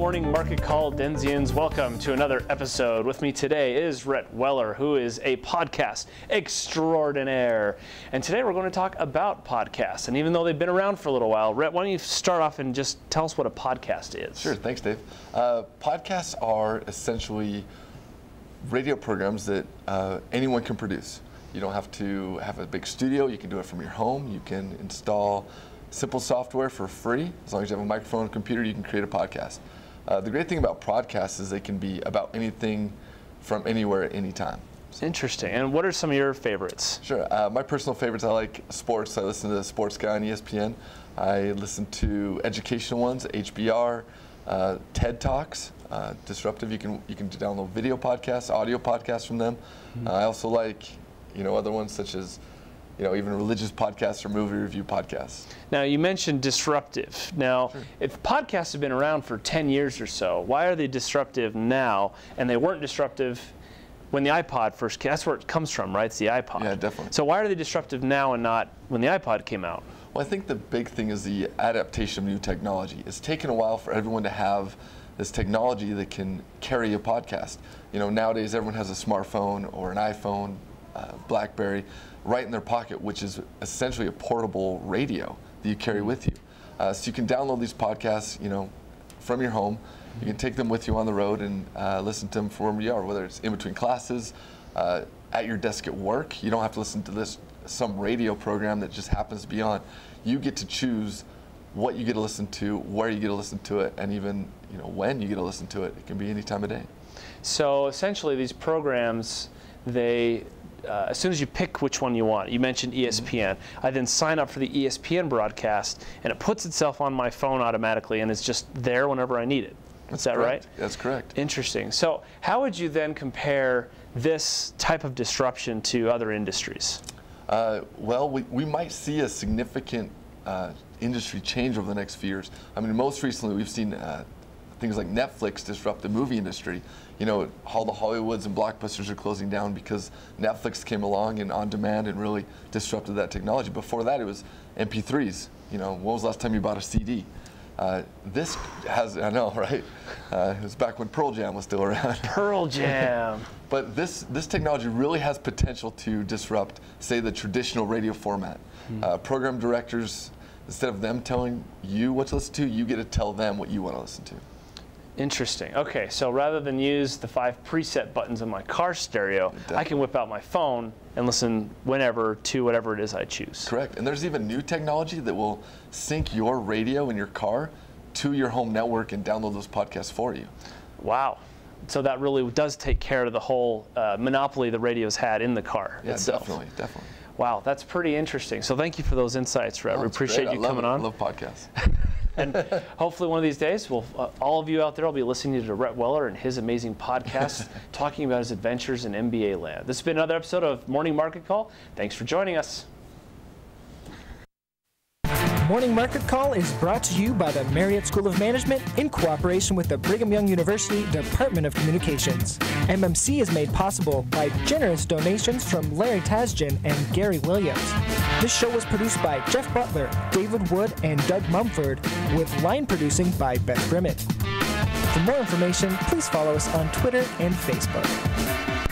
Morning Market Call Denzians. Welcome to another episode. With me today is Rhett Weller, who is a podcast extraordinaire. And today we're going to talk about podcasts. And even though they've been around for a little while, Rhett, why don't you start off and just tell us what a podcast is? Sure, thanks, Dave. Podcasts are essentially radio programs that anyone can produce. You don't have to have a big studio. You can do it from your home. You can install simple software for free. As long as you have a microphone and computer, you can create a podcast. The great thing about podcasts is they can be about anything from anywhere at any time. Interesting. And what are some of your favorites? Sure. My personal favorites, I like sports. I listen to Sports Guy on ESPN. I listen to educational ones, HBR, TED Talks, Disruptive. You can download video podcasts, audio podcasts from them. I also like other ones such as even religious podcasts or movie review podcasts. Now, you mentioned disruptive. Now, sure. If podcasts have been around for 10 years or so, why are they disruptive now? And they weren't disruptive when the iPod first came. That's where it comes from, right? It's the iPod. Yeah, definitely. So why are they disruptive now and not when the iPod came out? Well, I think the big thing is the adaptation of new technology. It's taken a while for everyone to have this technology that can carry a podcast. Nowadays everyone has a smartphone or an iPhone, BlackBerry, right in their pocket, which is essentially a portable radio that you carry with you. So you can download these podcasts, from your home. You can take them with you on the road and listen to them from wherever you are, whether it's in between classes, at your desk at work. You don't have to listen to some radio program that just happens to be on. You get to choose what you get to listen to, where you get to listen to it, and even when you get to listen to it. It can be any time of day. So essentially, these programs, as soon as you pick which one you want, you mentioned ESPN, I then sign up for the ESPN broadcast, and it puts itself on my phone automatically, and it's just there whenever I need it. Is that right? That's correct. Interesting. So how would you then compare this type of disruption to other industries? Well, we might see a significant industry change over the next few years. I mean, most recently we've seen things like Netflix disrupt the movie industry. All the Hollywoods and blockbusters are closing down because Netflix came along and on demand and really disrupted that technology. Before that, it was MP3s. When was the last time you bought a CD? I know, right? It was back when Pearl Jam was still around. Pearl Jam. But this technology really has potential to disrupt, say, the traditional radio format. Program directors, instead of them telling you what to listen to, you get to tell them what you want to listen to. Interesting. Okay, so rather than use the 5 preset buttons in my car stereo, definitely, I can whip out my phone and listen whenever to whatever it is I choose. Correct. And there's even new technology that will sync your radio in your car to your home network and download those podcasts for you. Wow. So that really does take care of the whole monopoly the radio's had in the car itself. Definitely. Wow, that's pretty interesting. So thank you for those insights, Rhett. We appreciate you coming on. I love podcasts. And hopefully one of these days, all of you out there will be listening to Rhett Weller and his amazing podcast, talking about his adventures in MBA land. This has been another episode of Morning Market Call. Thanks for joining us. Morning Market Call is brought to you by the Marriott School of Management in cooperation with the Brigham Young University Department of Communications. MMC is made possible by generous donations from Larry Tasjan and Gary Williams. This show was produced by Jeff Butler, David Wood, and Doug Mumford, with line producing by Beth Grimmett. For more information, please follow us on Twitter and Facebook.